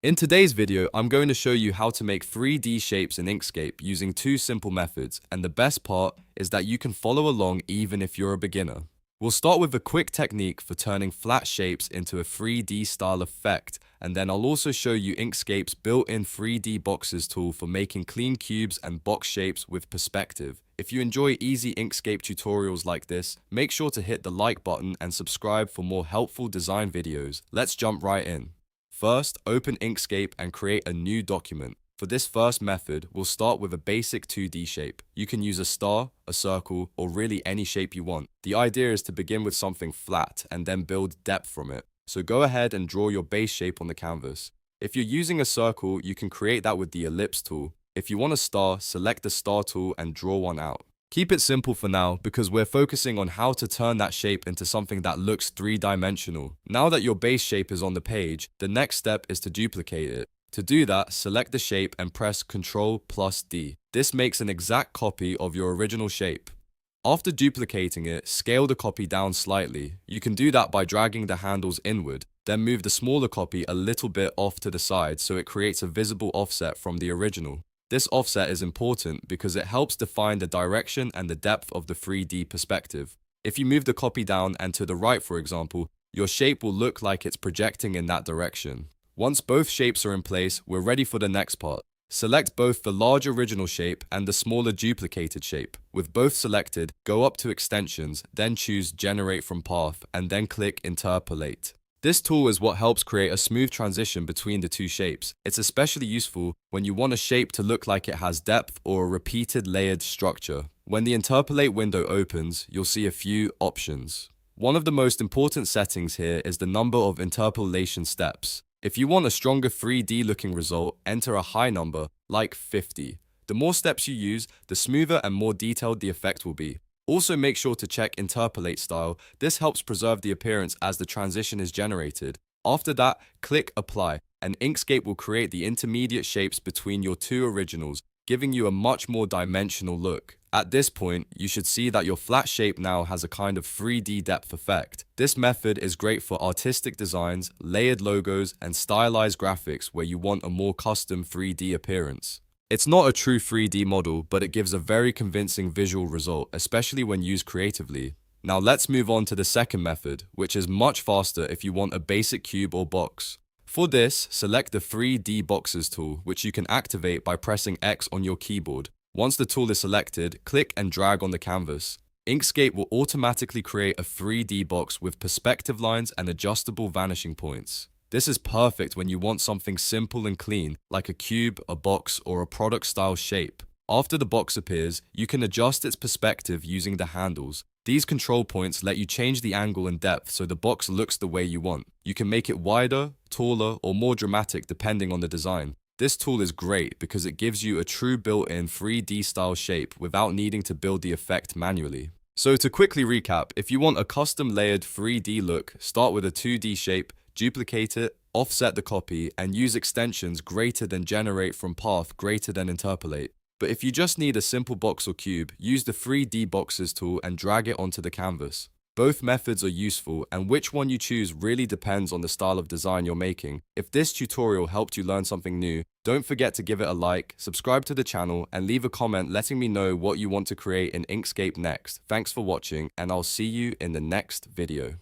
In today's video, I'm going to show you how to make 3D shapes in Inkscape using two simple methods, and the best part is that you can follow along even if you're a beginner. We'll start with a quick technique for turning flat shapes into a 3D style effect, and then I'll also show you Inkscape's built-in 3D boxes tool for making clean cubes and box shapes with perspective. If you enjoy easy Inkscape tutorials like this, make sure to hit the like button and subscribe for more helpful design videos. Let's jump right in. First, open Inkscape and create a new document. For this first method, we'll start with a basic 2D shape. You can use a star, a circle, or really any shape you want. The idea is to begin with something flat and then build depth from it. So go ahead and draw your base shape on the canvas. If you're using a circle, you can create that with the ellipse tool. If you want a star, select the star tool and draw one out. Keep it simple for now because we're focusing on how to turn that shape into something that looks three-dimensional. Now that your base shape is on the page, the next step is to duplicate it. To do that, select the shape and press Ctrl+D. This makes an exact copy of your original shape. After duplicating it, scale the copy down slightly. You can do that by dragging the handles inward, then move the smaller copy a little bit off to the side so it creates a visible offset from the original. This offset is important because it helps define the direction and the depth of the 3D perspective. If you move the copy down and to the right, for example, your shape will look like it's projecting in that direction. Once both shapes are in place, we're ready for the next part. Select both the large original shape and the smaller duplicated shape. With both selected, go up to Extensions, then choose Generate from Path, and then click Interpolate. This tool is what helps create a smooth transition between the two shapes. It's especially useful when you want a shape to look like it has depth or a repeated layered structure. When the Interpolate window opens, you'll see a few options. One of the most important settings here is the number of interpolation steps. If you want a stronger 3D looking result, enter a high number, like 50. The more steps you use, the smoother and more detailed the effect will be. Also make sure to check Interpolate style. This helps preserve the appearance as the transition is generated. After that, click Apply, and Inkscape will create the intermediate shapes between your two originals, giving you a much more dimensional look. At this point, you should see that your flat shape now has a kind of 3D depth effect. This method is great for artistic designs, layered logos, and stylized graphics where you want a more custom 3D appearance. It's not a true 3D model, but it gives a very convincing visual result, especially when used creatively. Now let's move on to the second method, which is much faster if you want a basic cube or box. For this, select the 3D Boxes tool, which you can activate by pressing X on your keyboard. Once the tool is selected, click and drag on the canvas. Inkscape will automatically create a 3D box with perspective lines and adjustable vanishing points. This is perfect when you want something simple and clean, like a cube, a box, or a product-style shape. After the box appears, you can adjust its perspective using the handles. These control points let you change the angle and depth so the box looks the way you want. You can make it wider, taller, or more dramatic depending on the design. This tool is great because it gives you a true built-in 3D style shape without needing to build the effect manually. So to quickly recap, if you want a custom layered 3D look, start with a 2D shape, duplicate it, offset the copy, and use extensions greater than Generate from Path greater than Interpolate. But if you just need a simple box or cube, use the 3D Boxes tool and drag it onto the canvas. Both methods are useful, and which one you choose really depends on the style of design you're making. If this tutorial helped you learn something new, don't forget to give it a like, subscribe to the channel, and leave a comment letting me know what you want to create in Inkscape next. Thanks for watching, and I'll see you in the next video.